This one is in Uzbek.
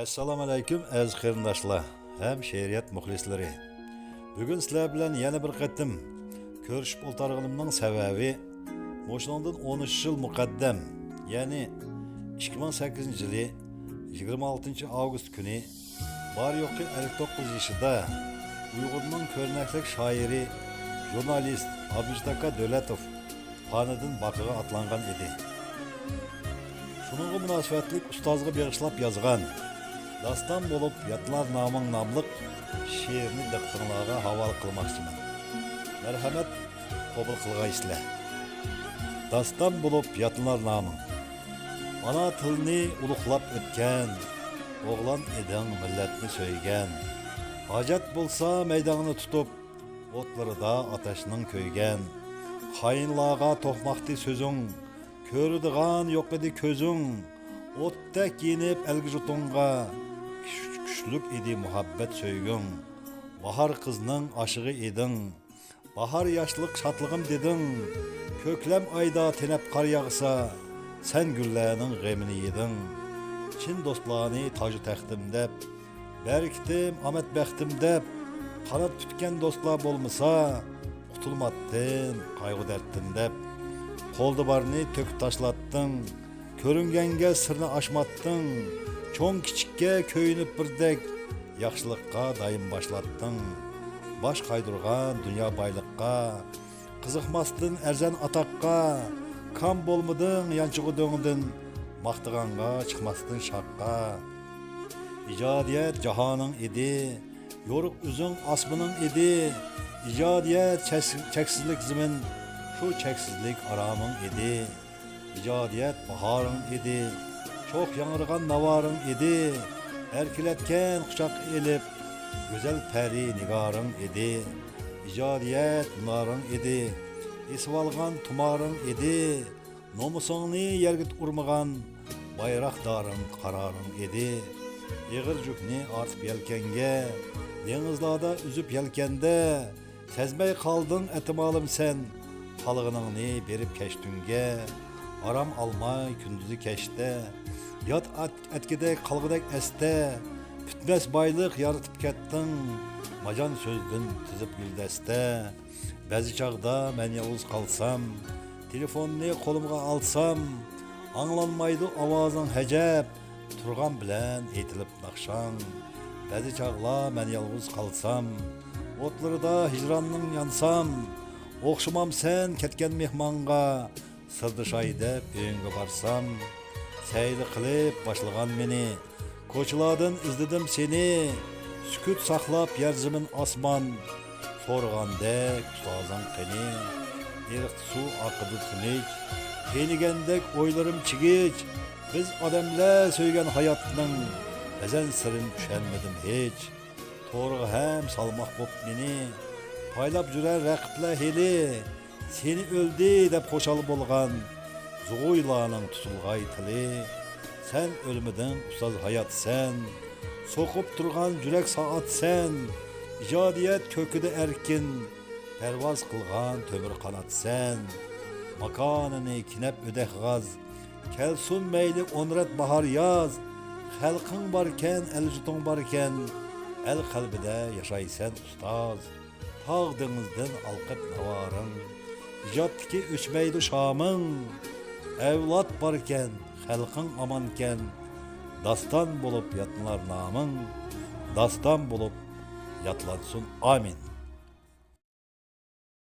Assalomu alaykum aziz qarindoshlar ham she'riyat muxlislari. Bugun sizlar bilan yana bir qatim ko'rishib o'tirganimning sababi mo'shundan 13 yil muqaddam, ya'ni 2008-yili 26 avgust kuni bar yo'qi 59 yoshida Uyg'urning ko'rnakli shoiri, jurnalist Abdustaka Dövletov panidan baqiga atlangan edi. Şununla münasebetlik ustozga bag'ishlab yozgan Dastan bulup yatlar namın namlık şiirini diqqatinglarga havola qilmoqchiman. Merhamet qabul qilgaysizlar. Dastan bulup yatlar namın. Ana tilni ulug'lab o'tgan, o'g'lan eding millatni so'ygan. Hojat bo'lsa maydonni tutib, o'tlarida ateşning ko'ygan. Xayinlarga to'qmoqdi so'zing, ko'radigan yo'q edi ko'zing. O'tdak yenib elgi jutunga Küçlük idi muhabbet söygün. Bahar kızның aşığı edin. Bahar yaşlıq şatlığım dedin. Köklem ayda tenep kar yağsa, sen güllerinin gemini yedin. Çin dostlarını tacı təxtim dep, beriktim amet bəxtim dep, kanat tütken dostlar bolmasa, kutulmattın, kaygı derttin dep. Koldu barını tök taşlattın, körüngenge sırrını aşmattın. Çoğun kiçikке köyünüp birdek, yaxşılıqqa dayım başlattın. Baş kaydırgan dünya baylıqqa, kızıqmastın erzən ataqqa, kan bolmudun yançığı döngdün, maqtıganğa çıkmastın şaqqa. İcadiyet cahanın idi, yoruk üzün asmının idi, İcadiyet çeksizlik zimin, şu çeksizlik aramın idi, İcadiyet baharın idi, çok yanırgan navarın idi, erkiletken kucak elip, güzel peri nigarın idi, icadiyet narın idi, isvalgan tumarın idi, nomusunu yergit urmagan, bayrakdarın kararın idi, eğir cükni artıp yelkenge, denizlada üzüp yelkende, sezmey kaldın etimalım sen, halığınını berip keştünge, aram almay kündüzü keşte, yat etkide kalgıdek este, bütmez baylık yaratıp kettin, macan sözdün tizip güldeste. Bəzi çağda men yalnız kalsam, telefonunu kolumga alsam, anlanmaydı avazın hecep, turgan bilen etilip nakşan. Bəzi çağla men yalnız kalsam, otlarida hicranның yansam, okşumam sen ketken mehmanga, sırdışay dep öğünge barsam. Seyli qilib başlagan meni, koçuladın izledim seni, sükut saklap yerzimin asman, sorgandek tutazan qeni, eriq su akıdı tünik, kenigendek oylarım çigiç, biz adamlar söygen hayatның, ezen sırın düşenmedim hiç, torga hem salmaq bop meni, paylap jürer raqibla heli, seni öldü dep koşalı bolgan, Zuğuylanın tutulğay tili, sen ölmeden usaz hayat sen, sokup durgan jürek saat sen, icadiyet köküde erkin, pervaz kılgan tömür kanat sen, makanını kinep ödek gaz, kelsun meyli onret bahar yaz, halkın barken, el jutun barken, el kalbide yaşay sen ustaz, tağ denizden alkıp navarın, icattiki üçmeyli şamın, evlat barken, halkın amanken, dastan bulup yatlar namın, dastan bulup yatlansın amin.